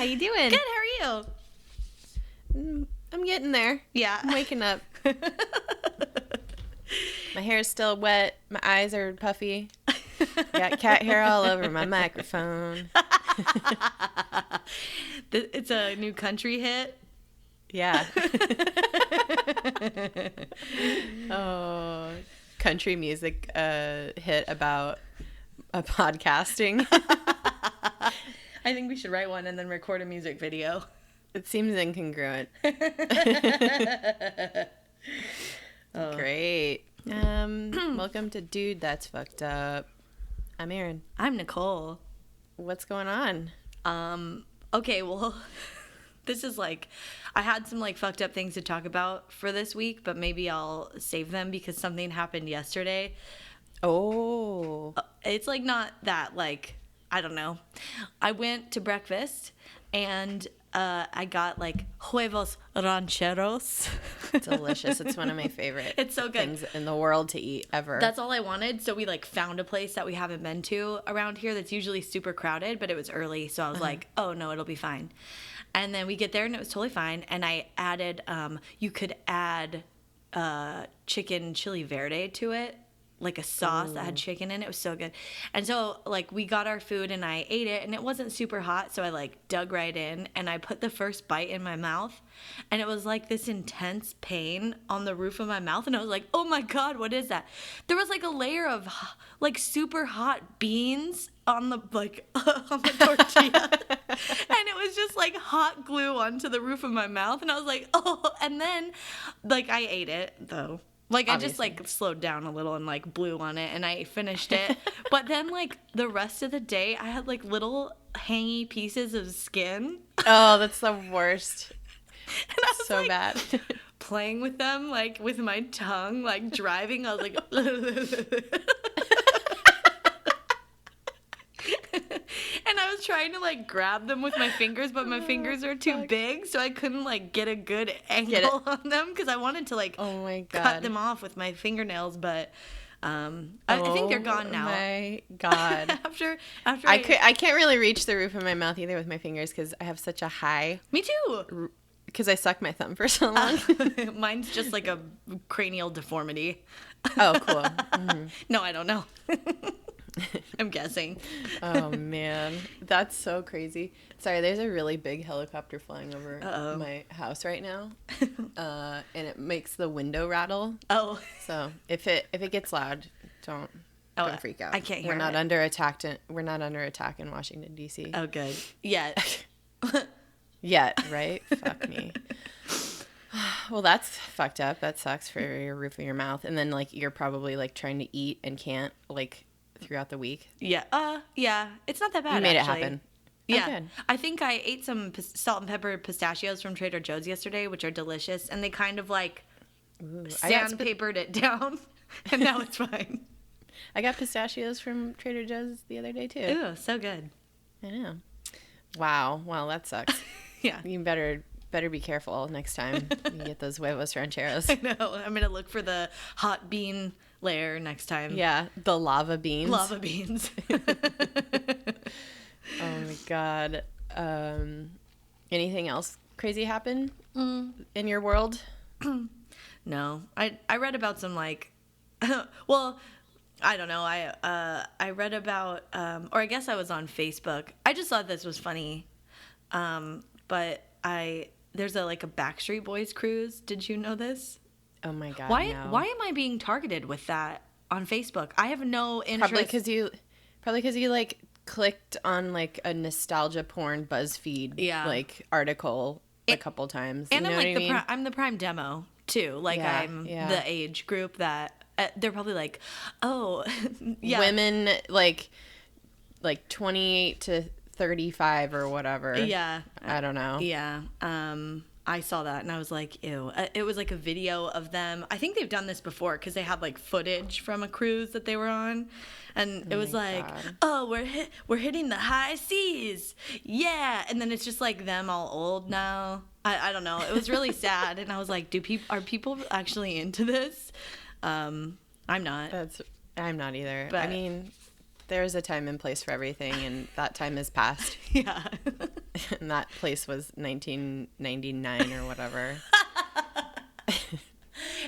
you doing? Good, how are you? I'm getting there. Yeah. I'm waking up. My hair is still wet. My eyes are puffy. Got cat hair all over my microphone. It's a new country hit. Yeah. Oh, country music hit about podcasting. I think we should write one and then record a music video. It seems incongruent. Oh. Great. Welcome to Dude, That's Fucked Up. I'm Erin. I'm Nicole. What's going on? Okay, well, this is like, I had some like fucked up things to talk about for this week, but maybe I'll save them because something happened yesterday. Oh. It's like not that, like, I don't know. I went to breakfast and I got like huevos rancheros. Delicious. It's one of my favorite it's so good. things in the world to eat ever. That's all I wanted. So we like found a place that we haven't been to around here that's usually super crowded, but it was early. So I was like, oh no, it'll be fine. And then we get there and it was totally fine. And I added, you could add chicken chili verde to it. Like a sauce that had chicken in it. It was so good. And so, like, we got our food and I ate it, and it wasn't super hot, so I, like, dug right in, and I put the first bite in my mouth, and it was, like, this intense pain on the roof of my mouth, and I was like, oh, my God, what is that? There was, like, a layer of, like, super hot beans on the, like, on the tortilla, and it was just, like, hot glue onto the roof of my mouth, and I was like, oh, and then, like, I ate it, though. Like, obviously. I just, like, slowed down a little and, like, blew on it, and I finished it. But then, like, the rest of the day, I had, like, little hangy pieces of skin. Oh, that's the worst. And I was, so like, bad. Playing with them, like, with my tongue, like, driving. I was like... And I was trying to, like, grab them with my fingers, but my fingers are too big, so I couldn't, like, get a good angle on them, because I wanted to, like, oh my God, cut them off with my fingernails, but I think they're gone now. Oh my God. after I can't really reach the roof of my mouth either with my fingers, because I have such a high... Me too! Because I suck my thumb for so long. Mine's just, like, a cranial deformity. Oh, cool. Mm-hmm. No, I don't know. I'm guessing. Oh, man. That's so crazy. Sorry, there's a really big helicopter flying over my house right now. And it makes the window rattle. Oh. So if it gets loud, don't freak out. I can't hear We're not under attack. We're not under attack in Washington, D.C. Oh, good. Yet. Yet, right? Fuck me. Well, that's fucked up. That sucks for your roof of your mouth. And then, like, you're probably, like, trying to eat and can't, like... throughout the week. Yeah. Yeah. It's not that bad. You made actually. it happen. Yeah. Oh, good. I think I ate some salt and pepper pistachios from Trader Joe's yesterday, which are delicious, and they kind of like sandpapered it down, and now it's fine. I got pistachios from Trader Joe's the other day too. Ooh, so good. I know. Wow. Well, that sucks. Yeah. You better be careful next time you get those huevos rancheros. I know. I'm gonna look for the hot bean layer next time. Yeah, the lava beans. Lava beans. Oh my God. Anything else crazy happen in your world? No. I read about some like well, I don't know. I read about or I guess I was on Facebook. I just thought this was funny. But there's a Backstreet Boys cruise. Did you know this? Oh my God. Why no. Why am I being targeted with that on Facebook? I have no interest. Probably because you like clicked on like a nostalgia porn BuzzFeed like article a couple times. And you know I'm like I'm the prime demo too. Like I'm the age group that they're probably like, oh, yeah, women like 28 to 35 or whatever. Yeah, I don't know. Yeah. I saw that and I was like, ew. It was like a video of them. I think they've done this before because they had like footage from a cruise that they were on. And it was like, God. Oh, we're hitting the high seas. Yeah. And then it's just like them all old now. I don't know. It was really sad. And I was like, are people actually into this? I'm not. I'm not either. But, I mean, there's a time and place for everything, and that time is past. Yeah. And that place was 1999 or whatever.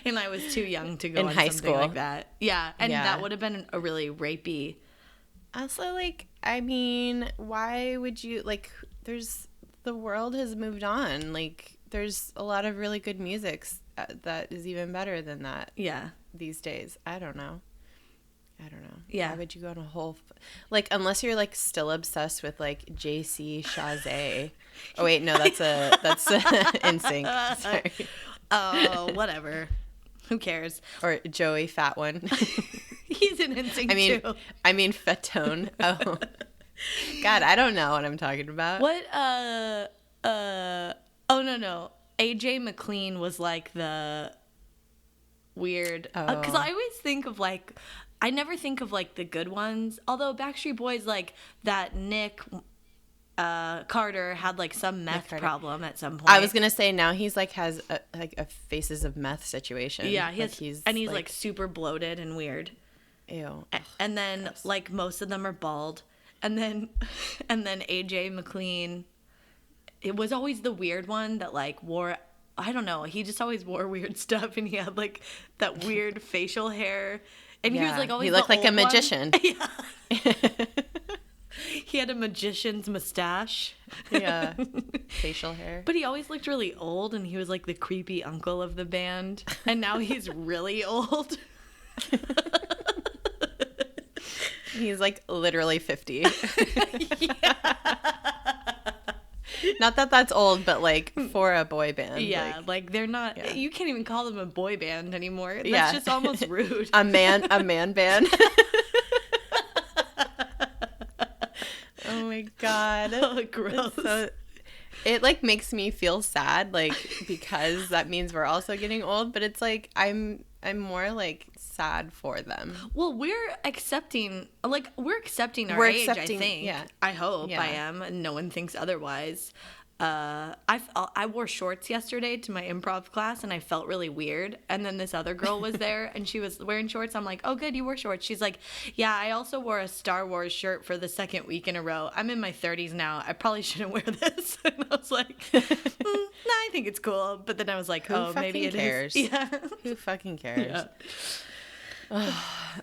And I was too young to go In on high something school. like that. Yeah, and Yeah. that would have been a really rapey. Also, like, I mean, why would you, like, the world has moved on. Like, there's a lot of really good music that is even better than that. Yeah. These days. I don't know. Yeah. Why would you go on a whole, like, unless you're, like, still obsessed with, like, JC Chazé. Oh, wait, no, that's NSYNC. Sorry. Oh, whatever. Who cares? Or Joey Fat One. He's in NSYNC too. I mean Fatone. Oh. God, I don't know what I'm talking about. What, oh, no. AJ McLean was like the weird, because I always think of like, I never think of like the good ones. Although Backstreet Boys, like that Nick Carter had like some meth problem at some point. I was gonna say now he's like has a Faces of Meth situation. Yeah, he's like super bloated and weird. Ew. And then gross. Like most of them are bald. And then AJ McLean, it was always the weird one that like wore, I don't know, he just always wore weird stuff, and he had like that weird facial hair, and he was like always, he looked like a magician. Yeah. He had a magician's mustache. Yeah. Facial hair. But he always looked really old, and he was like the creepy uncle of the band. And now he's really old. He's like literally 50. Yeah. Not that that's old, but like for a boy band. Yeah, like they're not, yeah. You can't even call them a boy band anymore. That's yeah. just almost rude. a man band. Oh my God. Oh, gross. It like makes me feel sad, like, because that means we're also getting old, but it's like I'm more like sad for them. Well, we're accepting our age, I think. Yeah. I hope yeah. I am, and no one thinks otherwise. I wore shorts yesterday to my improv class, and I felt really weird. And then this other girl was there, and she was wearing shorts. I'm like, oh, good, you wore shorts. She's like, yeah, I also wore a Star Wars shirt for the second week in a row. I'm in my 30s now. I probably shouldn't wear this. And I was like, nah, I think it's cool. But then I was like, oh, maybe it cares? is. Yeah. Who fucking cares? Yeah.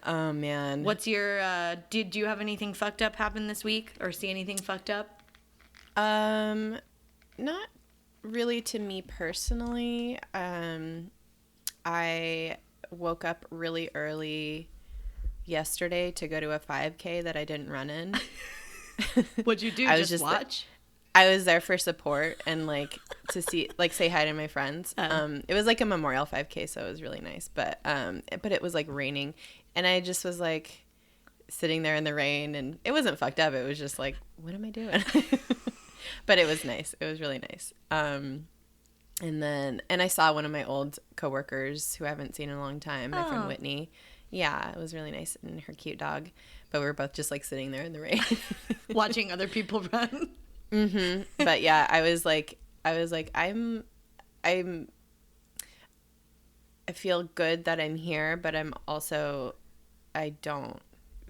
Oh, man. What's your, did you have anything fucked up happen this week, or see anything fucked up? Not really to me personally. I woke up really early yesterday to go to a 5K that I didn't run in. What'd you do? I was just watch? I was there for support and like to see, like, say hi to my friends. It was like a memorial 5K, so it was really nice. But it was like raining, and I just was like sitting there in the rain, and it wasn't fucked up. It was just like, what am I doing? But it was nice. It was really nice. And I saw one of my old coworkers who I haven't seen in a long time, my friend Whitney. Yeah, it was really nice, and her cute dog. But we were both just like sitting there in the rain, watching other people run. Mm-hmm. But yeah, I was like, I feel good that I'm here, but I don't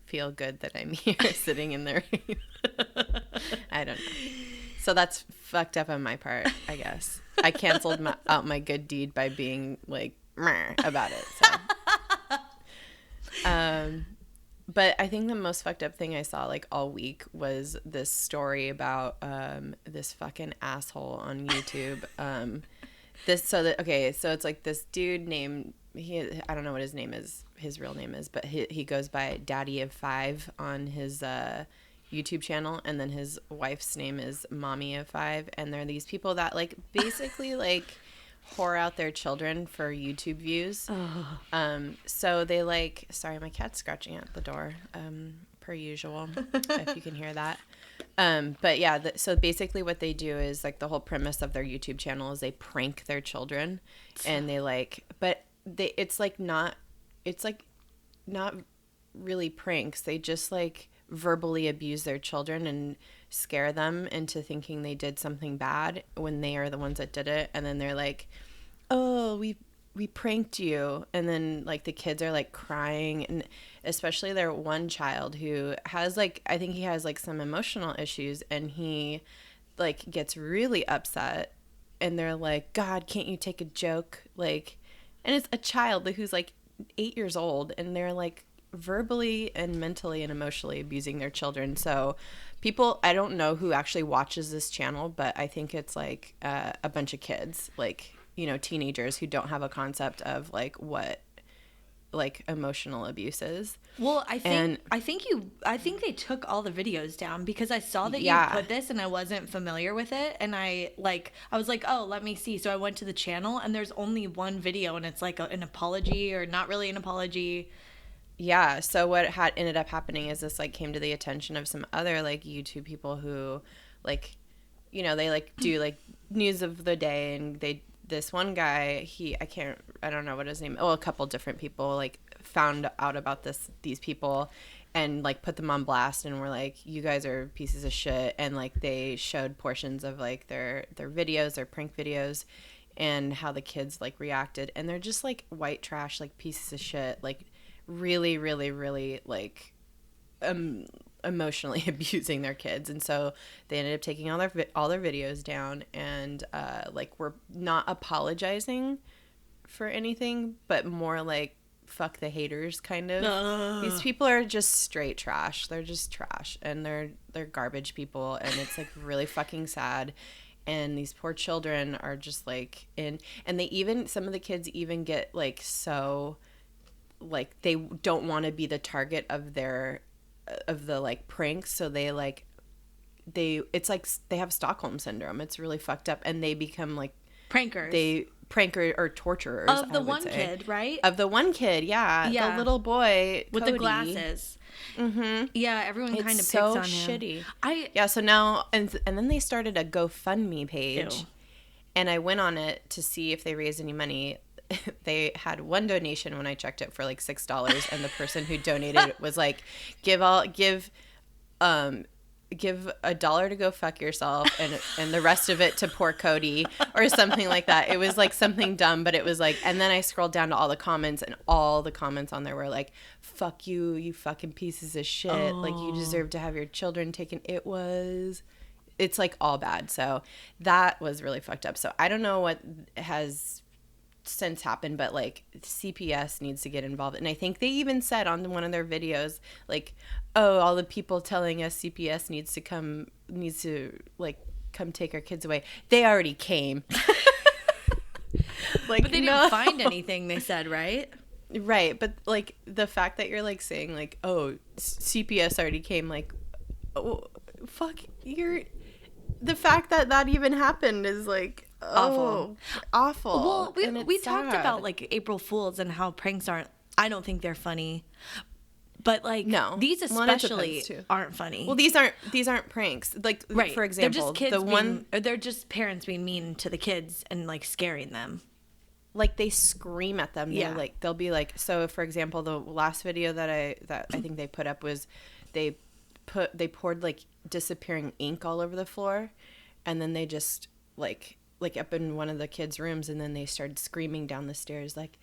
feel good that I'm here sitting in the rain. I don't know. So that's fucked up on my part, I guess. I canceled out my good deed by being like meh about it. So. But I think the most fucked up thing I saw like all week was this story about this fucking asshole on YouTube. So it's like this dude named, I don't know what his real name is, but he goes by Daddy of Five on his YouTube channel, and then his wife's name is Mommy of Five, and they're these people that like basically like whore out their children for YouTube views. So they like, sorry, my cat's scratching at the door, per usual, if you can hear that. But yeah, so basically what they do is like the whole premise of their YouTube channel is they prank their children, and they like, but it's not really pranks. They just like verbally abuse their children and scare them into thinking they did something bad when they are the ones that did it. And then they're like, oh, we pranked you. And then like the kids are like crying, and especially their one child who has like, I think he has like some emotional issues, and he like gets really upset, and they're like, God, can't you take a joke? Like, and it's a child who's like 8 years old, and they're like verbally and mentally and emotionally abusing their children. So people, I don't know who actually watches this channel, but I think it's like a bunch of kids, like, you know, teenagers who don't have a concept of like what like emotional abuse is. Well, I think they took all the videos down, because I saw that you put this and I wasn't familiar with it, and I was like, oh, let me see. So I went to the channel, and there's only one video, and it's like an apology, or not really an apology. Yeah. So what had ended up happening is this like came to the attention of some other like YouTube people who like, you know, they like do like news of the day, and this one guy, I don't know what his name. Oh, a couple different people like found out about these people, and like put them on blast, and were like, you guys are pieces of shit. And like they showed portions of like their videos, their prank videos, and how the kids like reacted, and they're just like white trash, like pieces of shit, like really, really, really like emotionally abusing their kids. And so they ended up taking all their videos down, and like we're not apologizing for anything, but more like fuck the haters kind of. These people are just straight trash. They're just trash, and they're garbage people, and it's like really fucking sad. And these poor children are just like and they even, some of the kids even get like so like they don't want to be the target of the like pranks, so it's like they have Stockholm syndrome. It's really fucked up, and they become like prankers. They pranker or torturers of the one kid, right? Of the one kid, yeah. The little boy with Cody. The glasses. Mm-hmm. Yeah, everyone kind of picks so on him. Shitty. So now and then they started a GoFundMe page. Ew. And I went on it to see if they raised any money. They had one donation when I checked it for like $6, and the person who donated was like, give $1 to go fuck yourself, and the rest of it to poor Cody, or something like that. It was like something dumb, but it was like, and then I scrolled down to all the comments, and all the comments on there were like, fuck you, you fucking pieces of shit. Like, you deserve to have your children taken. It's like all bad. So that was really fucked up. So I don't know what has since happened, but like CPS needs to get involved. And I think they even said on one of their videos, like, oh, all the people telling us CPS needs to come take our kids away. They already came. Like, but they didn't find anything, they said, right? Right. But like the fact that you're like saying like, oh, CPS already came, like, oh, fuck, the fact that even happened is like, awful. Well, we talked about like April Fools and how pranks I don't think they're funny, but like, no, these especially aren't funny. Well, these aren't pranks. Like, right. For example, they're just parents being mean to the kids and like scaring them. Like, they scream at them. Yeah. Like, they'll be like, so for example, the last video that I think they put up was they poured like disappearing ink all over the floor, and then they just like up in one of the kids' rooms, and then they started screaming down the stairs like,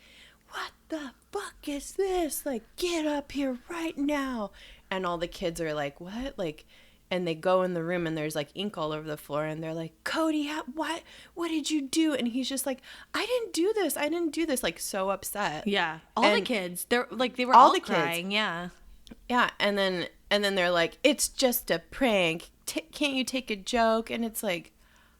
what the fuck is this? Like, get up here right now. And all the kids are like, what? Like, and they go in the room, and there's like ink all over the floor, and they're like, Cody, what did you do? And he's just like, I didn't do this, like, so upset. Yeah. The kids, they were all crying. Yeah. Yeah. And then they're like, it's just a prank. Can't you take a joke? And it's like,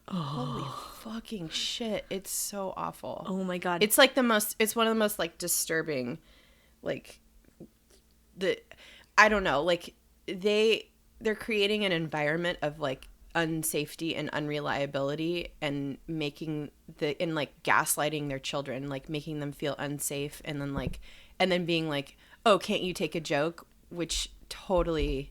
holy fucking shit. It's so awful. Oh my God. It's like it's one of the most like disturbing, like, I don't know, like they're creating an environment of like unsafety and unreliability, and like gaslighting their children, like making them feel unsafe, and then being like, oh, can't you take a joke? Which totally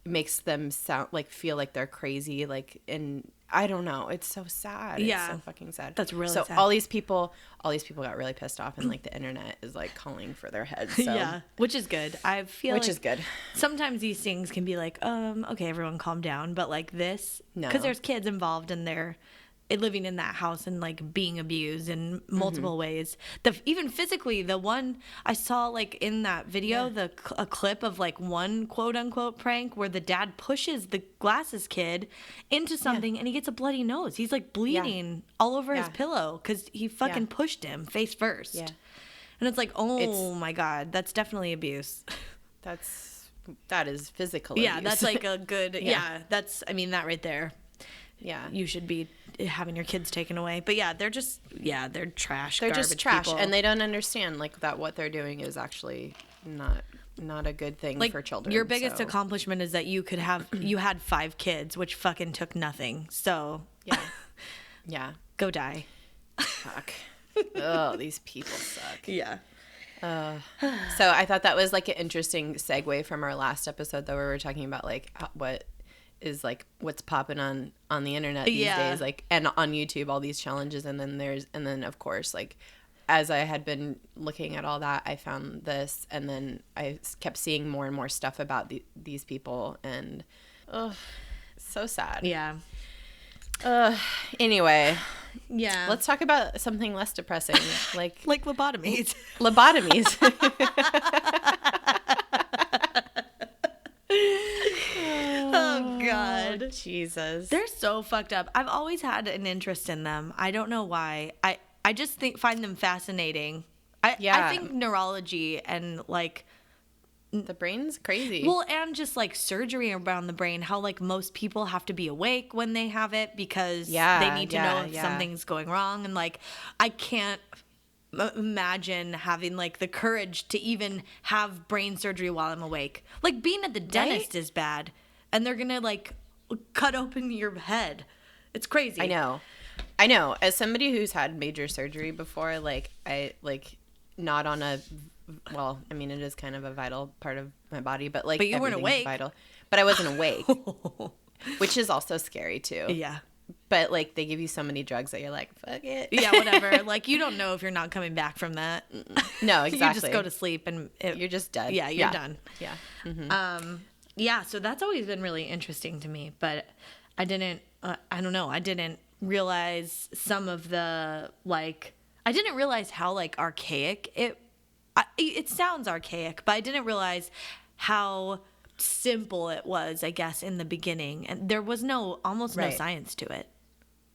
makes them feel like they're crazy, like, and I don't know, it's so sad. Yeah, it's so fucking sad. That's really sad. So all these people got really pissed off, and like the internet is like calling for their heads. So. Yeah, which is good. Which is good. Sometimes these things can be like, okay, everyone calm down, but like this, because there's kids involved, and they're living in that house and like being abused in multiple Mm-hmm. ways. Even physically, the one I saw like in that video, a clip of like one quote unquote prank where the dad pushes the glasses kid into something and he gets a bloody nose. He's like bleeding all over his pillow because he fucking pushed him face first. Yeah. And it's like, oh my God, that's definitely abuse. That is physical Yeah, abuse. that's like a good, that's, I mean, that right there. Yeah. You should be having your kids taken away. But yeah, they're just, they're trash. They're just trash, people. and they don't understand like that what they're doing is actually not a good thing like, for children. Your biggest accomplishment is that you had 5 kids, which fucking took nothing. So yeah, go die. fuck. Oh, these people suck. Yeah. So I thought that was like an interesting segue from our last episode, though, where we were talking about like what is like what's popping on the internet these days, like, and on YouTube, all these challenges, and then of course, like, as I had been looking at all that, I found this, and then I kept seeing more and more stuff about these people, and so sad. Yeah. Anyway, Yeah. let's talk about something less depressing, like lobotomies. Lobotomies. Oh God. Jesus. They're so fucked up. I've always had an interest in them. I don't know why. I just find them fascinating. I think neurology and like The brain's crazy. well, and just like surgery around the brain, how like most people have to be awake when they have it because they need to know if something's going wrong, and like I can't imagine having like the courage to even have brain surgery while I'm awake. Like being at the dentist is bad, and they're gonna like cut open your head. It's crazy. I know. As somebody who's had major surgery before, like I like not on a well, I mean it is kind of a vital part of my body, but like you weren't awake. vital. But I wasn't awake, which is also scary too. Yeah. But like they give you so many drugs that you're like, fuck it. Yeah, whatever. Like you don't know if you're not coming back from that. No, exactly. You just go to sleep and you're just dead. Yeah, you're done. Yeah. Mm-hmm. Yeah, so that's always been really interesting to me, but I didn't I don't know, I didn't realize some of the like I didn't realize how like archaic it sounds archaic, but I didn't realize how simple it was, I guess, in the beginning, and there was almost no science to it.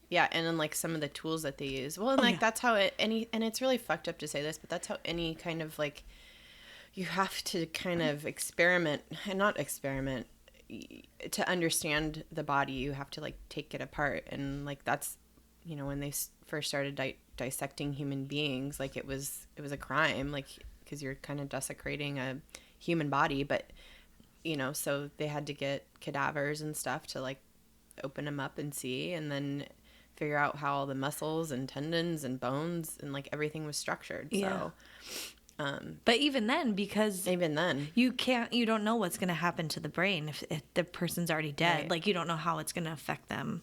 Yeah, and then like some of the tools that they use. Well, and like that's how and it's really fucked up to say this, but that's how any kind of like you have to kind of experiment, and not experiment, to understand the body. You have to like take it apart, and like that's when they first started dissecting human beings, like it was a crime, like because you're kind of desecrating a human body, but so they had to get cadavers and stuff to like open them up and see, and then figure out how all the muscles and tendons and bones and like everything was structured. So but even then, because you don't know what's going to happen to the brain if the person's already dead. Like you don't know how it's going to affect them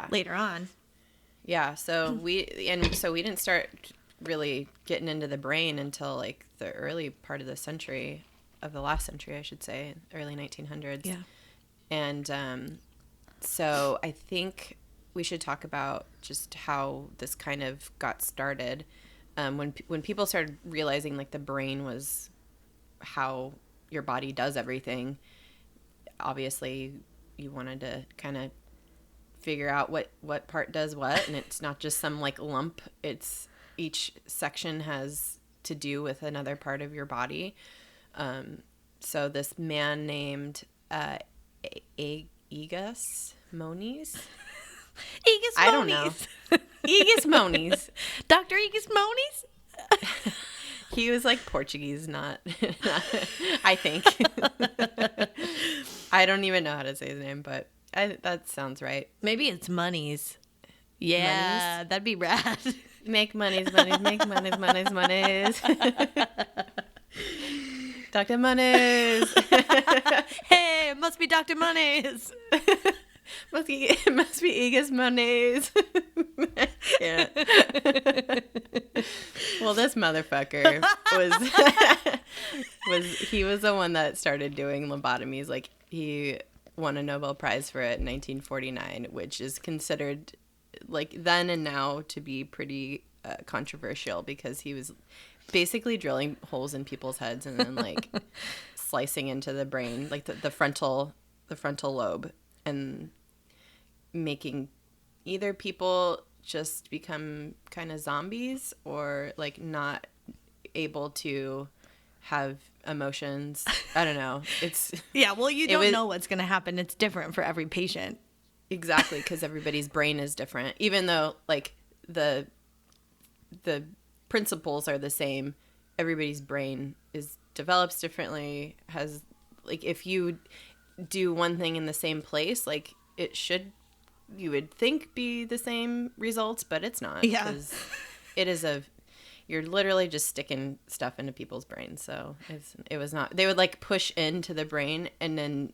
later on. Yeah, so we didn't start really getting into the brain until like the early part of the last century, I should say, early 1900s. Yeah. And so I think we should talk about just how this kind of got started. When people started realizing like the brain was how your body does everything, obviously you wanted to kind of figure out what part does what, and it's not just some like lump. It's each section has to do with another part of your body. So this man named Aegis Moniz. I don't know. Aegis Moniz. Dr. Aegis Moniz? He was like Portuguese, not I think. I don't even know how to say his name, but that sounds right. Maybe it's Monies. Yeah, Monies? that'd be rad. Make monies. Dr. Moniz. Hey, it must be Dr. Moniz. It must be Aegis Moniz. Yeah. Well, this motherfucker was the one that started doing lobotomies. Like he won a Nobel Prize for it in 1949, which is considered like then and now to be pretty controversial because he was basically drilling holes in people's heads and then like slicing into the brain, like the frontal lobe, and making either people just become kind of zombies or like not able to have emotions. I don't know. It's yeah. Well, you don't know what's going to happen. It's different for every patient. Exactly, because everybody's brain is different. Even though like the principles are the same, everybody's brain develops differently. Has like if you do one thing in the same place, like it should, you would think be the same results, but it's not. Yeah, 'cause it is you're literally just sticking stuff into people's brains. So it was not. They would like push into the brain and then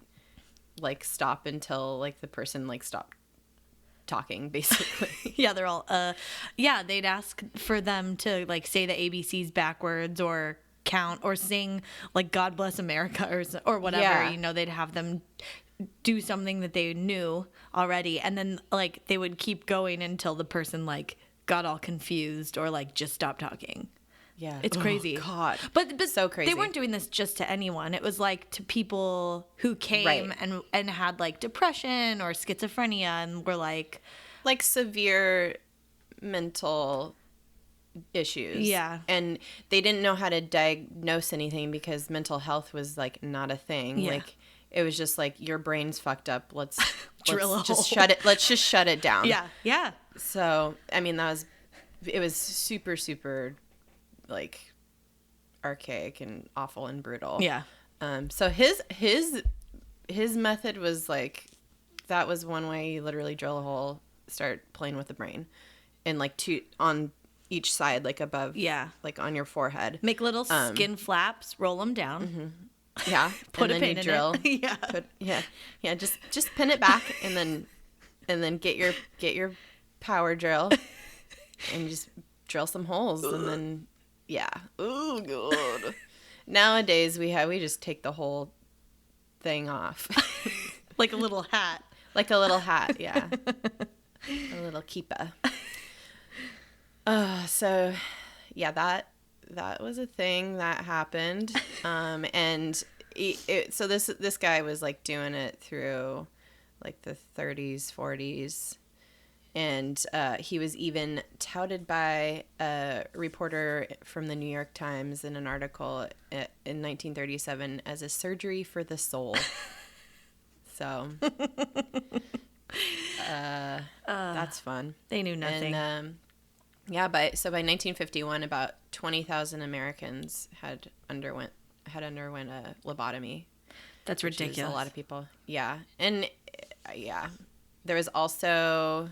like stop until like the person like stopped talking, basically. Yeah, they're all yeah, they'd ask for them to like say the ABCs backwards or count or sing like God Bless America or whatever. Yeah. You know, they'd have them do something that they knew already, and then like they would keep going until the person like got all confused or like just stopped talking. Yeah, it's crazy. Oh, God, but so crazy. They weren't doing this just to anyone. It was like to people who came and had like depression or schizophrenia and were like severe mental issues. Yeah, and they didn't know how to diagnose anything because mental health was like not a thing. Yeah. Like it was just like your brain's fucked up. Let's drill a just hole. let's just shut it down. Yeah. So I mean it was super super like archaic and awful and brutal. Yeah. So his method was like, that was one way. You literally drill a hole, start playing with the brain, and like two on each side, like above, like on your forehead. Make little skin flaps, roll them down. Mm-hmm. Yeah, put and a then pin you drill. in it. Yeah. Just pin it back, and then get your power drill, and just drill some holes, and then. Yeah. Oh god. Nowadays we just take the whole thing off. Like a little hat. Like a little hat, yeah. A little kippah. So yeah, that was a thing that happened. And so this guy was like doing it through like the 30s, 40s. And he was even touted by a reporter from the New York Times in an article in 1937 as a surgery for the soul. So that's fun. They knew nothing. And by 1951, about 20,000 Americans had underwent a lobotomy. That's ridiculous. A lot of people. Yeah, and there was also.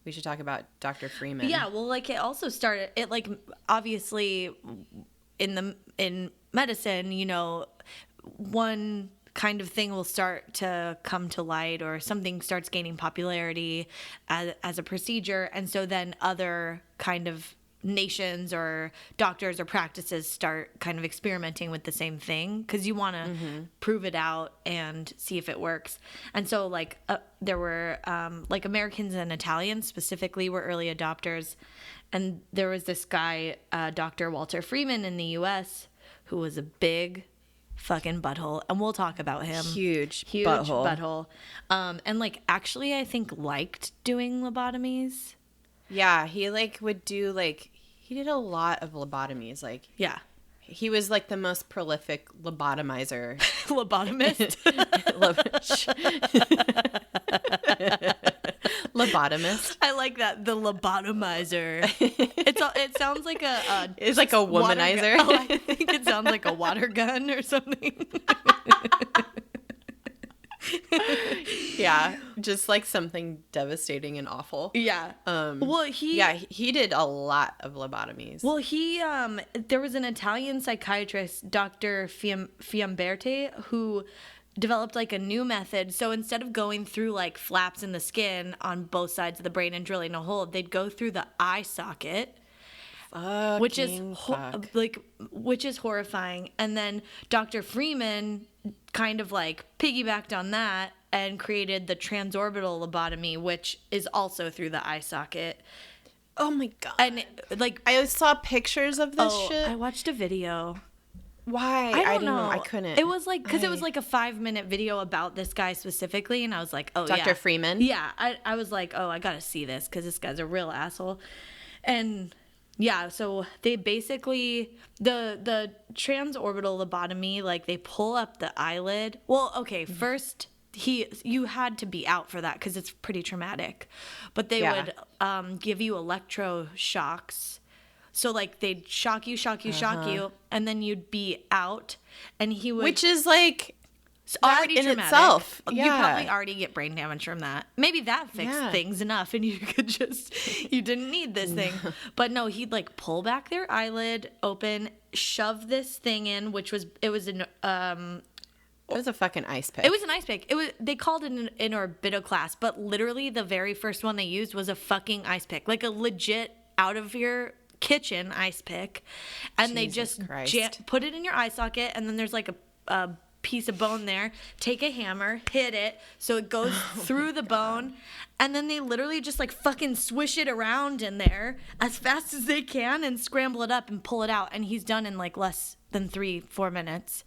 We should talk about Dr. Freeman. Yeah, well, like it also started. It like obviously in medicine, you know, one kind of thing will start to come to light, or something starts gaining popularity as a procedure, and so then other kind of nations or doctors or practices start kind of experimenting with the same thing because you want to prove it out and see if it works. And so like there were like Americans and Italians specifically were early adopters, and there was this guy Dr. Walter Freeman in the US who was a big fucking butthole, and we'll talk about him. Huge butthole. And like actually I think liked doing lobotomies. Yeah, he like would do like, he did a lot of lobotomies. Like, yeah, he was like the most prolific lobotomizer. Lobotomist. Lobotomist. I like that, the lobotomizer. It sounds like it's like a womanizer. I think it sounds like a water gun or something. Yeah, just like something devastating and awful. Yeah. Well, he did a lot of lobotomies. Well, there was an Italian psychiatrist, Dr. Fiamberti, who developed like a new method. So instead of going through like flaps in the skin on both sides of the brain and drilling a hole, they'd go through the eye socket. Which is horrifying. And then Dr. Freeman kind of like piggybacked on that and created the transorbital lobotomy, which is also through the eye socket. Oh my God. And like, I saw pictures of this shit. I watched a video. Why? I don't didn't know. I couldn't. It was like, because it was like a 5-minute video about this guy specifically, and I was like, oh, Dr. yeah. Freeman? Yeah. I was like, oh, I gotta see this because this guy's a real asshole. And yeah, so they basically, the transorbital lobotomy, like they pull up the eyelid. Well, okay, first you had to be out for that because it's pretty traumatic, but they would give you electroshocks. So like they'd shock you, and then you'd be out, and he would, which is like already in traumatic. itself. You probably already get brain damage from that. Maybe that fixed things enough, and you didn't need this thing. But no, he'd like pull back their eyelid open, shove this thing in, it was a fucking ice pick. It was an ice pick. They called it an orbitoclast, but literally the very first one they used was a fucking ice pick, like a legit out of your kitchen ice pick, and they just put it in your eye socket, and then there's like a piece of bone there. Take a hammer, hit it so it goes through the bone, and then they literally just like fucking swish it around in there as fast as they can and scramble it up and pull it out, and he's done in like less than 3-4 minutes,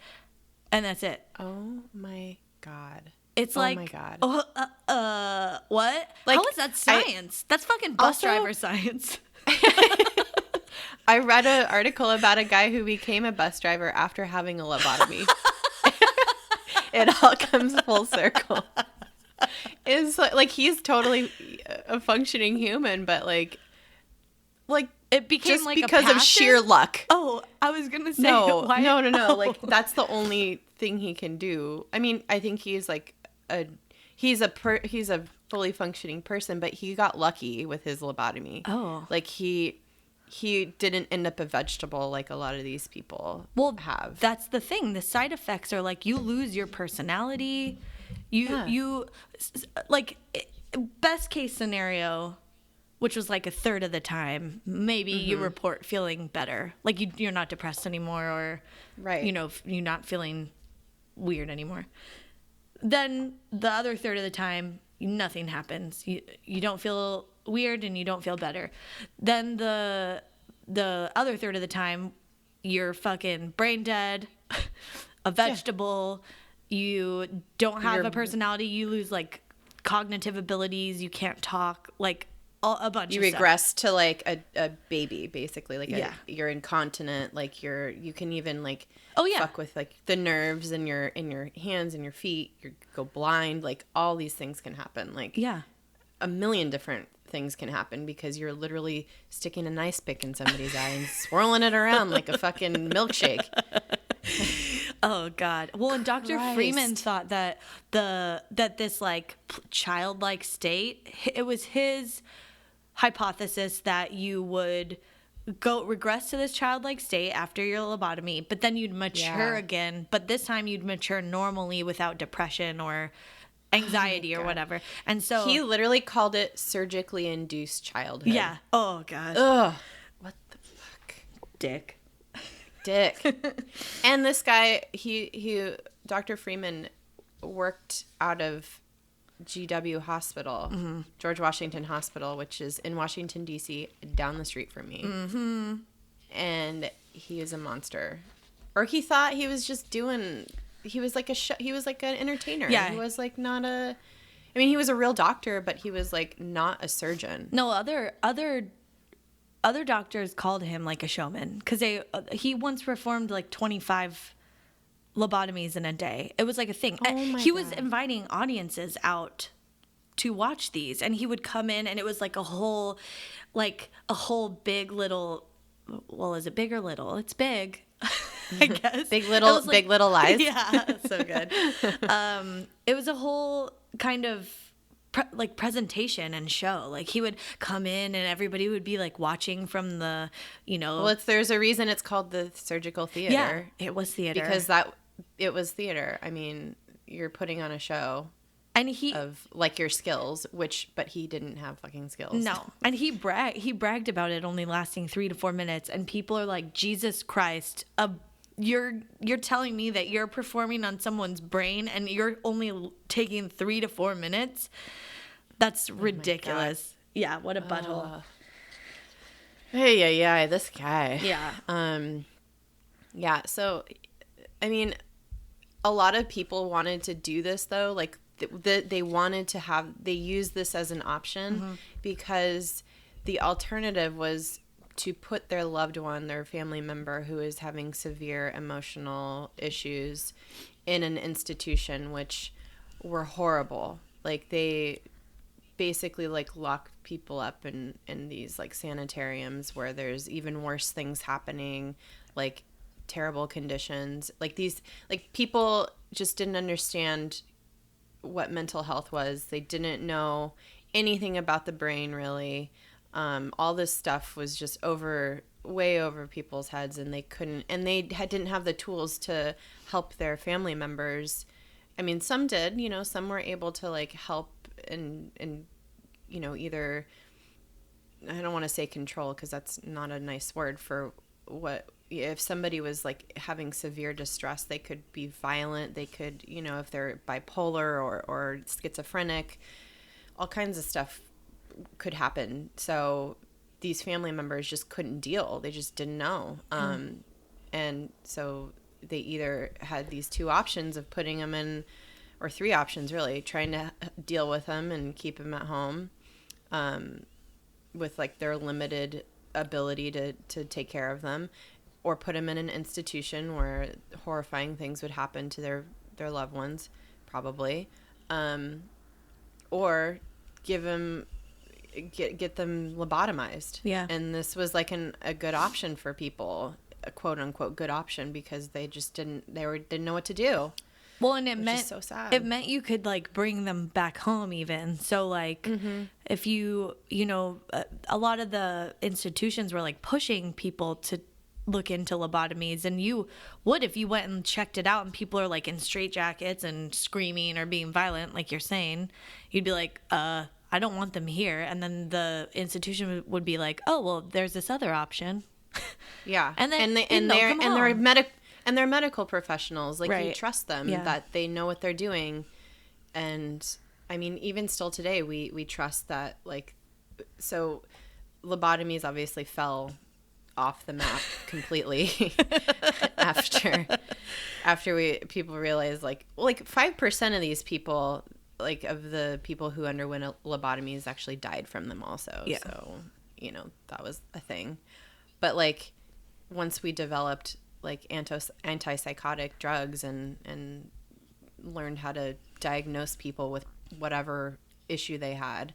and that's it. Oh my God. It's like, oh my God. What? Like, how is that science? That's fucking bus driver science. I read an article about a guy who became a bus driver after having a lobotomy. It all comes full circle. It's like he's totally a functioning human, but like it became just like because a of sheer luck. Oh, I was gonna say no. Oh. Like that's the only thing he can do. I mean, I think he's like he's a fully functioning person, but he got lucky with his lobotomy. Oh, like he didn't end up a vegetable like a lot of these people have. That's the thing. The side effects are like you lose your personality. You like best case scenario, which was like a third of the time, maybe you report feeling better. Like you're not depressed anymore, or you're not feeling weird anymore. Then the other third of the time, nothing happens. You don't feel weird and you don't feel better. Then the other third of the time, you're fucking brain dead, a vegetable. You don't have a personality. You lose like cognitive abilities. You can't talk. Like a bunch. You of regress stuff. to like a baby, basically. Like you're incontinent. Like you can even like fuck with like the nerves in your hands and your feet. You go blind. Like all these things can happen. Like a million different things can happen because you're literally sticking an ice pick in somebody's eye and swirling it around like a fucking milkshake. Oh God. Well, and Dr. Freeman thought that this like childlike state, it was his hypothesis that you would regress to this childlike state after your lobotomy, but then you'd mature again, but this time you'd mature normally without depression or anxiety or whatever. And so he literally called it surgically induced childhood. Yeah. Oh gosh. Ugh. What the fuck? Dick. And this guy, he Dr. Freeman worked out of GW Hospital, George Washington Hospital, which is in Washington, D.C., down the street from me. Mm-hmm. And he is a monster. Or he thought he was just doing... He was like he was like an entertainer. Yeah. He was like not a... I mean, he was a real doctor, but he was like not a surgeon. No, other doctors called him like a showman because he once performed like 25 lobotomies in a day. It was like a thing. He was inviting audiences out to watch these, and he would come in, and it was like a whole big little. Well, is it big or little? It's big, I guess. Big little lies. Yeah, so good. It was a whole kind of presentation and show. Like he would come in and everybody would be like watching from the, Well, there's a reason it's called the surgical theater. Yeah, it was theater. Because it was theater. I mean, you're putting on a show. And of like your skills, but he didn't have fucking skills. No. And he bragged about it only lasting 3 to 4 minutes, and people are like, Jesus Christ, You're telling me that you're performing on someone's brain and you're only taking 3 to 4 minutes? That's ridiculous. Yeah, what a butthole. Hey, this guy. Yeah. Yeah, so I mean, a lot of people wanted to do this though, like they wanted to have, they used this as an option because the alternative was to put their loved one, their family member who is having severe emotional issues in an institution, which were horrible. Like they basically like lock people up in these like sanitariums where there's even worse things happening, like terrible conditions. Like these, like people just didn't understand what mental health was. They didn't know anything about the brain really. All this stuff was just way over people's heads, and they couldn't, and they didn't have the tools to help their family members. I mean, some did, you know, some were able to like help and you know, either, I don't want to say control because that's not a nice word for what, if somebody was like having severe distress, they could be violent. They could, you know, if they're bipolar or schizophrenic, all kinds of stuff could happen. So these family members just couldn't deal. They just didn't know. And so they either had these two options of putting them in, or three options really, trying to deal with them and keep them at home with like their limited ability to take care of them, or put them in an institution where horrifying things would happen to their loved ones, probably, or get them lobotomized. Yeah. And this was like a good option for people, a quote unquote good option, because they just didn't know what to do. Well, and it meant so sad. It meant you could like bring them back home even. So like if you know, a lot of the institutions were like pushing people to look into lobotomies, and you would if you went and checked it out and people are like in straitjackets and screaming or being violent like you're saying, you'd be like, I don't want them here. And then the institution would be like, oh, well, there's this other option. Yeah. And then they're medical professionals. Like, right. You trust them that they know what they're doing. And I mean, even still today, we trust that, like, so lobotomies obviously fell off the map completely after people realized like 5% of these people, like of the people who underwent lobotomies, actually died from them also. Yeah. So, you know, that was a thing. But like once we developed like antipsychotic drugs and learned how to diagnose people with whatever issue they had,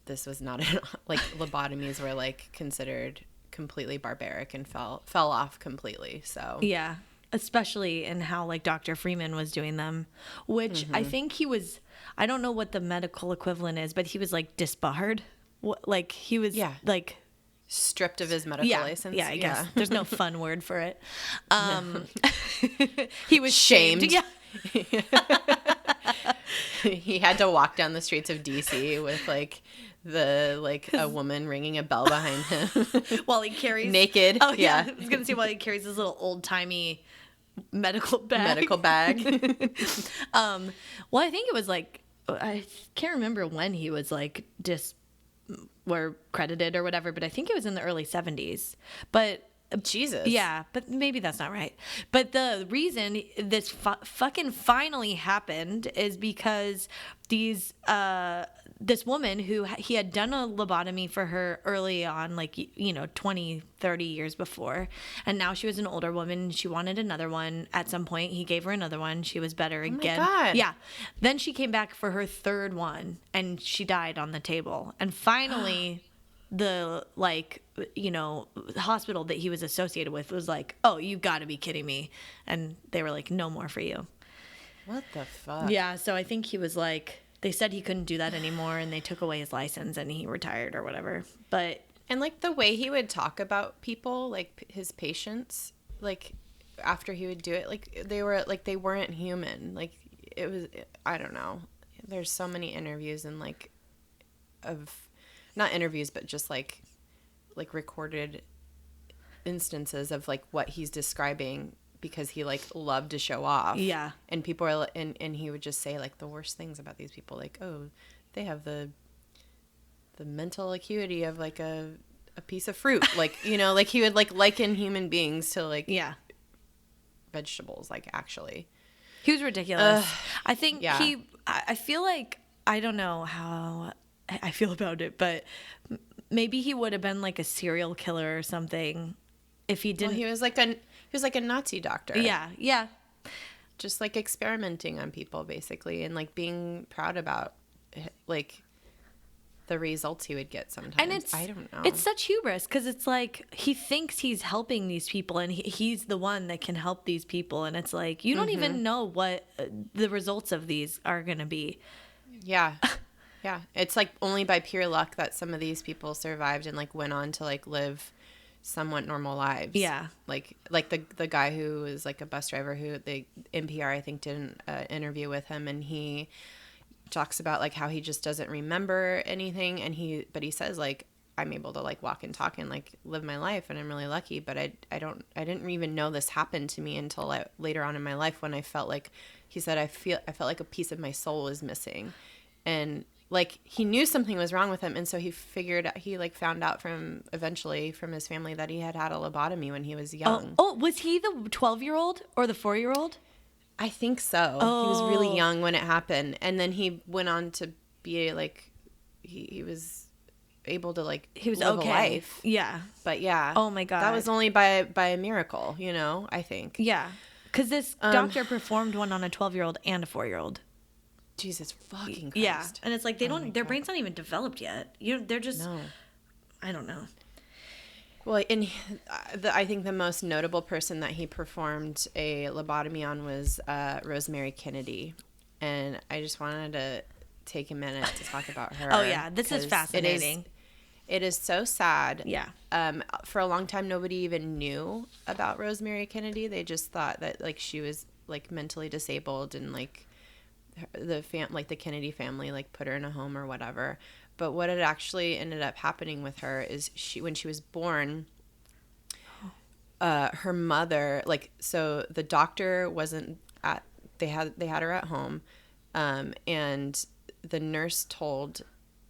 this was not like lobotomies were like considered completely barbaric and fell off completely. So yeah, especially in how like Dr. Freeman was doing them, which I think he was, I don't know what the medical equivalent is, but he was like disbarred. Like he was like stripped of his medical license. Yeah, I guess there's no fun word for it. He was shamed. Yeah. He had to walk down the streets of DC with like a woman ringing a bell behind him while he carries naked. Oh yeah. I was gonna say while he carries his little old timey medical bag. Well, I think it was like, I can't remember when he was like were credited or whatever, but I think it was in the early 70s. But Jesus. Yeah, but maybe that's not right. But the reason this fucking finally happened is because this woman who he had done a lobotomy for her early on, like, 20, 30 years before. And now she was an older woman. She wanted another one. At some point, he gave her another one. She was better again. Oh my God. Yeah. Then she came back for her third one and she died on the table. And finally... the hospital that he was associated with was like, oh, you got to be kidding me. And they were like, no more for you. What the fuck? Yeah, so I think he was like, they said he couldn't do that anymore and they took away his license and he retired or whatever. But and like the way he would talk about people, like his patients, like after he would do it, like they weren't human. Like it was, I don't know. There's so many interviews and like not interviews, but just like recorded instances of like what he's describing because he like loved to show off. Yeah. And people are and he would just say like the worst things about these people, like, oh, they have the mental acuity of like a piece of fruit, like, you know, like he would like liken human beings to like vegetables, like actually. He was ridiculous. I think yeah. I feel like, I don't know how I feel about it, but maybe he would have been like a serial killer or something if he didn't. Well, he was like a Nazi doctor. Yeah, yeah. Just like experimenting on people basically, and like being proud about like the results he would get sometimes. And I don't know. It's such hubris because it's like he thinks he's helping these people and he's the one that can help these people. And it's like, you don't even know what the results of these are going to be. Yeah. Yeah. It's like only by pure luck that some of these people survived and like went on to like live somewhat normal lives. Yeah. Like the guy who was like a bus driver who the NPR, I think, did an interview with him, and he talks about like how he just doesn't remember anything, but he says like, I'm able to like walk and talk and like live my life, and I'm really lucky, but I didn't even know this happened to me until later on in my life, when I felt like, he said, I felt like a piece of my soul was missing, and like he knew something was wrong with him, and so he found out eventually from his family that he had a lobotomy when he was young. Oh, was he the 12-year-old or the 4-year-old? I think so. Oh. He was really young when it happened. And then he went on to be like, he was able to like live a life. Yeah. But yeah. Oh my God. That was only by a miracle, you know, I think. Yeah. Because this doctor performed one on a 12-year-old and a 4-year-old. Jesus fucking Christ. Yeah. And it's like their brain's not even developed yet. They're just, no. I don't know. Well, and I think the most notable person that he performed a lobotomy on was Rosemary Kennedy. And I just wanted to take a minute to talk about her. Oh, yeah. This is fascinating. It is so sad. Yeah. For a long time, nobody even knew about Rosemary Kennedy. They just thought that, like, she was, like, mentally disabled, and, like, the Kennedy family, like, put her in a home or whatever. But what had actually ended up happening with her is when she was born, her mother, like, so the doctor wasn't they had her at home, and the nurse told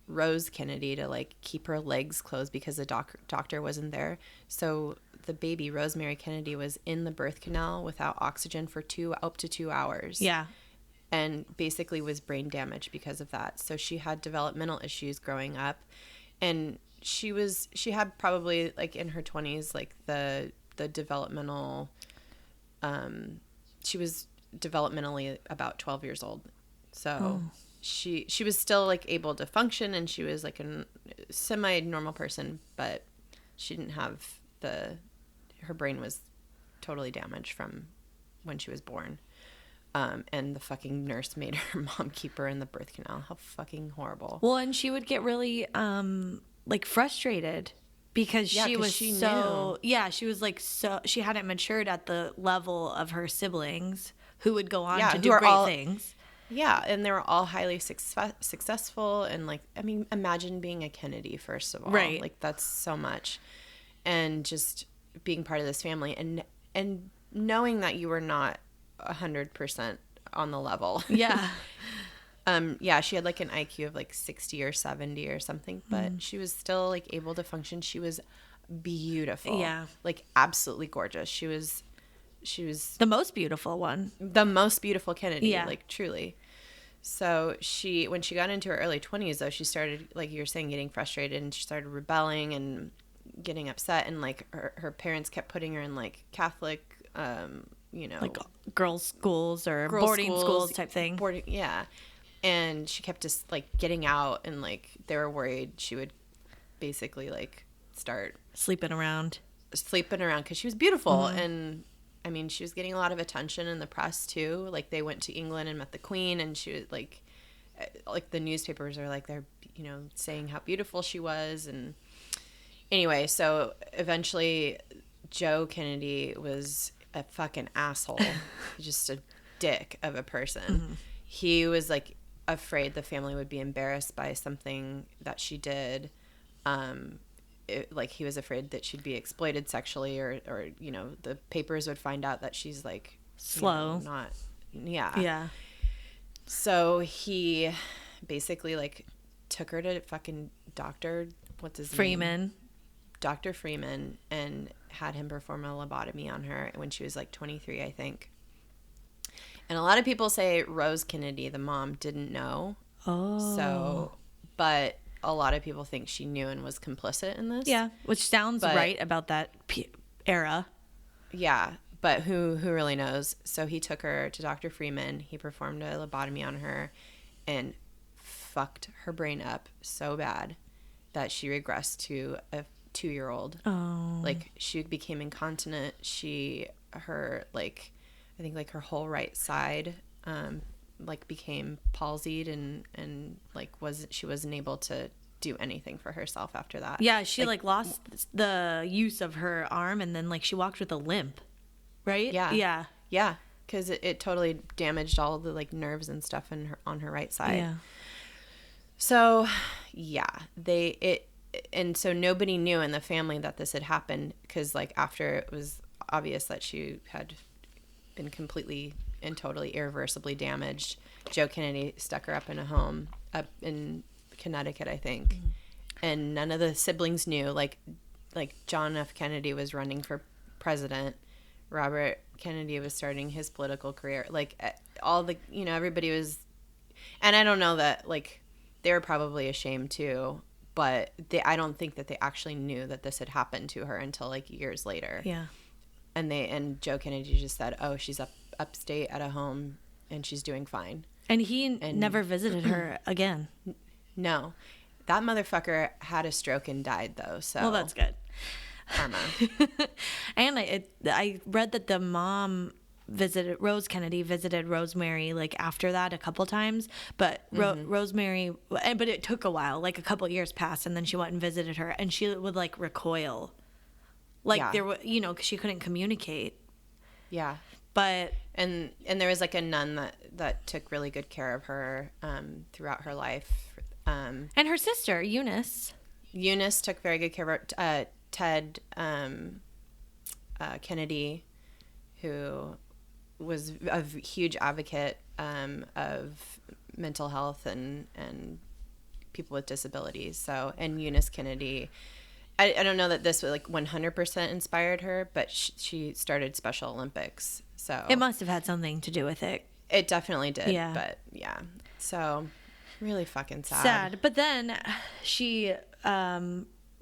Rose Kennedy to like keep her legs closed because the doctor wasn't there. So the baby, Rosemary Kennedy, was in the birth canal without oxygen for up to 2 hours. Yeah. And basically was brain damaged because of that. So she had developmental issues growing up, and she had probably like in her 20s, like the developmental, she was developmentally about 12 years old. So she was still like able to function, and she was like a semi-normal person, but she didn't have her brain was totally damaged from when she was born. And the fucking nurse made her mom keep her in the birth canal. How fucking horrible. Well, and she would get really like frustrated because she was so knew. Yeah, she was like she hadn't matured at the level of her siblings who would go on to do great things. Yeah, and they were all highly successful, and like, I mean, imagine being a Kennedy, first of all. Right. Like, that's so much. And just being part of this family, and knowing that you were not 100% on the level. Yeah. Yeah, she had like an IQ of like 60 or 70 or something, but she was still like able to function. She was beautiful. Yeah. Like, absolutely gorgeous. She was the most beautiful one. The most beautiful Kennedy, yeah. Like, truly. So when she got into her early 20s, though, she started, like you were saying, getting frustrated, and she started rebelling and getting upset, and like her parents kept putting her in like Catholic, like girls' schools or boarding schools type thing. Yeah. And she kept just like getting out, and like they were worried she would basically like start sleeping around because she was beautiful. And I mean, she was getting a lot of attention in the press too. Like, they went to England and met the Queen, and she was like the newspapers are like, they're, saying how beautiful she was. And anyway, so eventually Joe Kennedy was a fucking asshole, just a dick of a person. He was like afraid the family would be embarrassed by something that she did, like he was afraid that she'd be exploited sexually, or the papers would find out that she's like slow, not. Yeah. Yeah. So he basically like took her to fucking what's his name? Dr. Freeman, and had him perform a lobotomy on her when she was like 23, I think. And a lot of people say Rose Kennedy, the mom, didn't know. Oh. So, but a lot of people think she knew and was complicit in this. Yeah, which sounds right about that era. Yeah, but who really knows? So he took her to Dr. Freeman. He performed a lobotomy on her and fucked her brain up so bad that she regressed to a 2-year-old. Oh. Like, she became incontinent. I think like her whole right side like became palsied, and like she wasn't able to do anything for herself after that. Yeah, she like lost the use of her arm, and then like she walked with a limp, right? Yeah because it totally damaged all the like nerves and stuff on her right side. Yeah. So and so nobody knew in the family that this had happened, because like after it was obvious that she had been completely and totally irreversibly damaged, Joe Kennedy stuck her up in a home up in Connecticut, I think. Mm-hmm. And none of the siblings knew. Like John F. Kennedy was running for president. Robert Kennedy was starting his political career. Like all the, everybody was, and I don't know that, like, they were probably ashamed too, but I don't think that they actually knew that this had happened to her until like years later. Yeah. And Joe Kennedy just said, "Oh, she's upstate at a home and she's doing fine." And he never visited her again. No. That motherfucker had a stroke and died, though. So well, that's good. Karma. And I read that the mom Rose Kennedy visited Rosemary like after that a couple times, but Rosemary, but it took a while, like a couple years passed, and then she went and visited her, and she would like recoil. Like there were, because she couldn't communicate. Yeah. But and there was like a nun that took really good care of her throughout her life. And her sister Eunice took very good care of her. Ted Kennedy, who was a huge advocate of mental health and people with disabilities. So, and Eunice Kennedy, I don't know that this was like 100% inspired her, but she started Special Olympics. So it must have had something to do with it. It definitely did. Yeah. But yeah. So really fucking sad. Sad. But then she,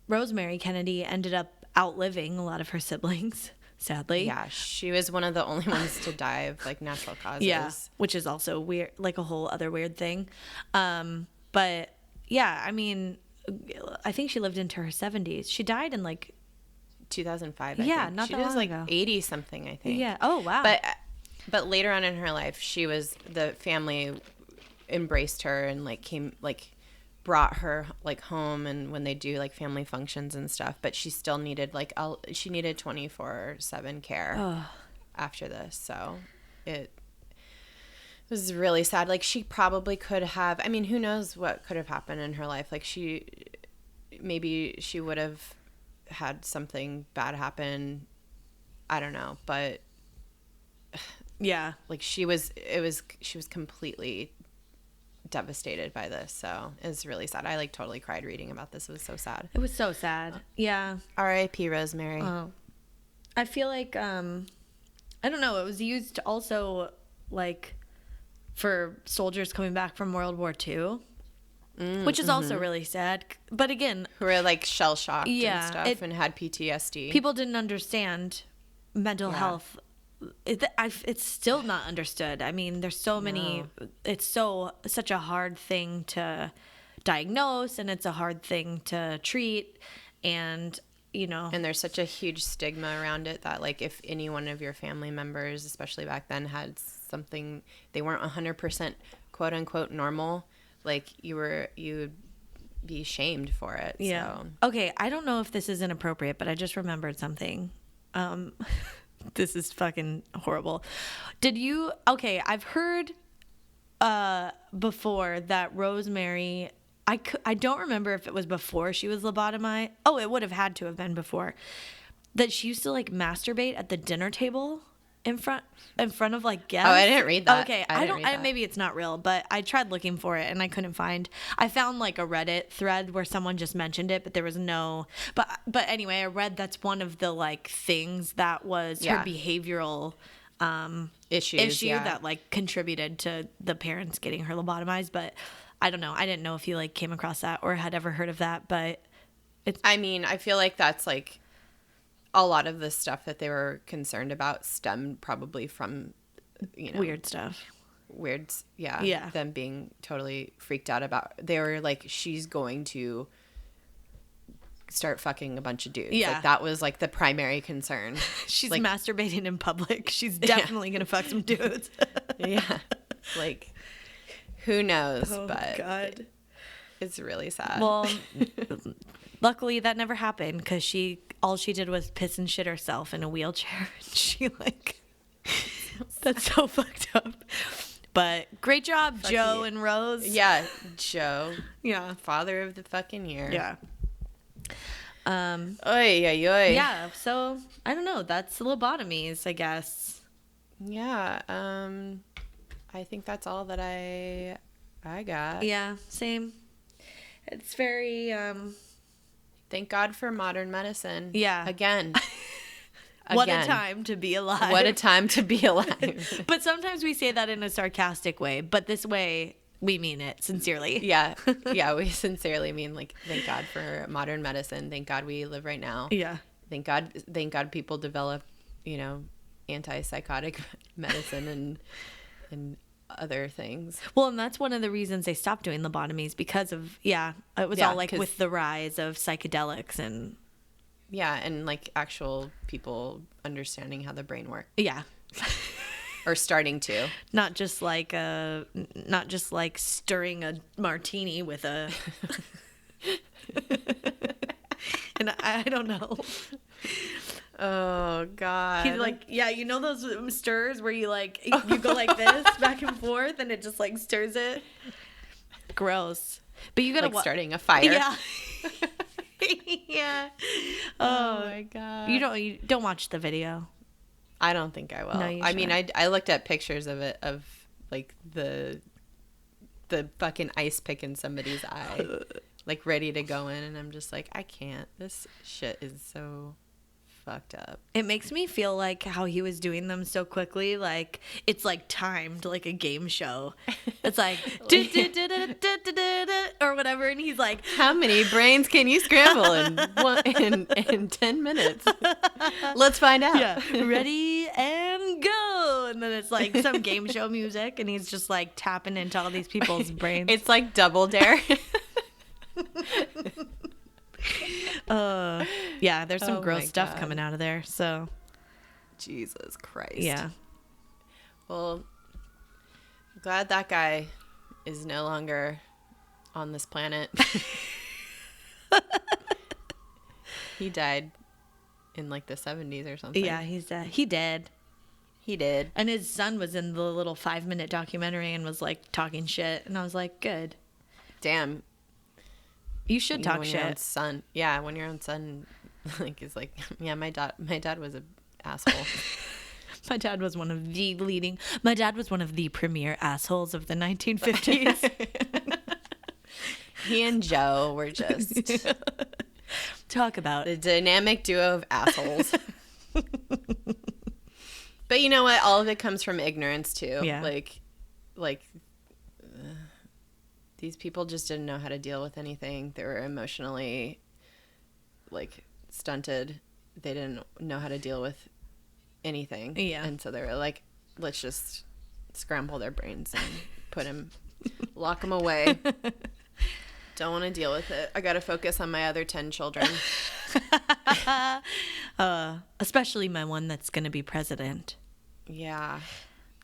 Rosemary Kennedy, ended up outliving a lot of her siblings, sadly. Yeah. She was one of the only ones to die of like natural causes. Yeah. Which is also weird, like a whole other weird thing. But yeah, I mean, I think she lived into her 70s. She died in like 2005. Yeah, think. not she that long was like ago. 80 something, I think. Yeah. Oh wow. But later on in her life, the family embraced her and like brought her like home, and when they do like family functions and stuff. But she still needed she needed 24/7 care after this. So it was really sad. Like she probably could have. I mean, who knows what could have happened in her life? Like maybe she would have had something bad happen. I don't know, but yeah, like she was completely devastated by this. So it's really sad. I like totally cried reading about this. It was so sad. It was so sad. Yeah. R.I.P. Rosemary. Oh. I feel like I don't know, it was used also like for soldiers coming back from World War II. Which is also really sad. But again, who were like shell shocked yeah, and stuff and had PTSD. People didn't understand mental health. It's still not understood. I mean, there's so many. It's such a hard thing to diagnose, and it's a hard thing to treat, and and there's such a huge stigma around it that like if any one of your family members, especially back then, had something, they weren't 100% quote unquote normal, like you would be shamed for it. Yeah. So. Okay, I don't know if this is inappropriate, but I just remembered something. This is fucking horrible. I've heard before that Rosemary I don't remember if it was before she was lobotomized. Oh, it would have had to have been before. That she used to like masturbate at the dinner table in front of like guests. Oh, I didn't read that. Okay, I didn't read that. Maybe it's not real, but I tried looking for it and I couldn't find. I found like a Reddit thread where someone just mentioned it, but there was no. But anyway, I read that's one of the like things that was her behavioral issue that like contributed to the parents getting her lobotomized. But I don't know. I didn't know if you like came across that or had ever heard of that, but it's. I mean, I feel like that's like a lot of the stuff that they were concerned about stemmed probably from, weird stuff. Yeah. Them being totally freaked out about. They were like, she's going to start fucking a bunch of dudes. Yeah. Like, that was like the primary concern. She's like, masturbating in public. She's definitely gonna fuck some dudes. Yeah. Like, who knows? Oh, but God. It's really sad. Well, luckily that never happened because all she did was piss and shit herself in a wheelchair. She like, that's so fucked up. But great job, Fuck Joe you. and Rose. Yeah, Joe. Yeah. Father of the fucking year. Yeah. Oy, oy, oy. Yeah. So I don't know. That's lobotomies, I guess. Yeah. I think that's all that I got. Yeah. Same. It's very. Thank God for modern medicine. Yeah. Again. What a time to be alive. What a time to be alive. But sometimes we say that in a sarcastic way, but this way we mean it sincerely. Yeah. Yeah, we sincerely mean like thank God for modern medicine. Thank God we live right now. Yeah. Thank God people develop, antipsychotic medicine and other things. Well, and that's one of the reasons they stopped doing lobotomies because of it was all like with the rise of psychedelics and and like actual people understanding how the brain works. Yeah. Or starting to. Not just like stirring a martini with a and I don't know. Oh God. He's like, you know those stirs where you like you go like this back and forth and it just like stirs it. Gross. But you gotta like starting a fire. Yeah. Yeah. Oh my God. You don't watch the video. I don't think I will. No, you I mean, I looked at pictures of it of like the fucking ice pick in somebody's eye, like ready to go in, and I'm just like, I can't. This shit is so fucked up. It makes me feel like how he was doing them so quickly, like it's like timed like a game show. It's like or whatever, and he's like, how many brains can you scramble in 10 minutes? Let's find out. Yeah, ready and go, and then it's like some game show music, and he's just like tapping into all these people's brains. It's like Double Dare. Yeah, there's some gross stuff God. coming out of there, so Jesus Christ. yeah. Well, glad that guy is no longer on this planet. He died in like the 70s or something. Yeah, he did. He did. And his son was in the little 5-minute documentary and was like talking shit, and I was like, good. Damn. You should talk when shit. Your own son. Yeah, when your own son like is like, yeah, my dad was an asshole. My dad was one of the premier assholes of the 1950s. He and Joe were just talk about the dynamic duo of assholes. But you know what? All of it comes from ignorance too. Yeah. Like these people just didn't know how to deal with anything. They were emotionally like stunted. They didn't know how to deal with anything. Yeah. And so they were like, let's just scramble their brains and lock them away. Don't want to deal with it. I got to focus on my other 10 children. Especially my one that's going to be president. Yeah.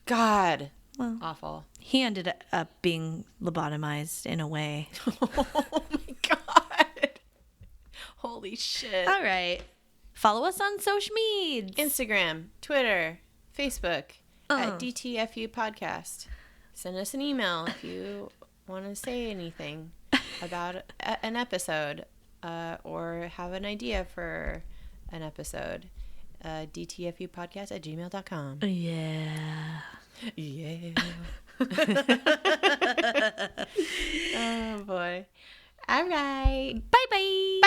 God. Well, awful. He ended up being lobotomized in a way. Oh my God. Holy shit. All right. Follow us on social media. Instagram, Twitter, Facebook at DTFU Podcast. Send us an email if you want to say anything. about an episode or have an idea for an episode, dtfupodcast@gmail.com. Yeah. Yeah. Oh, boy. All right. Bye-bye.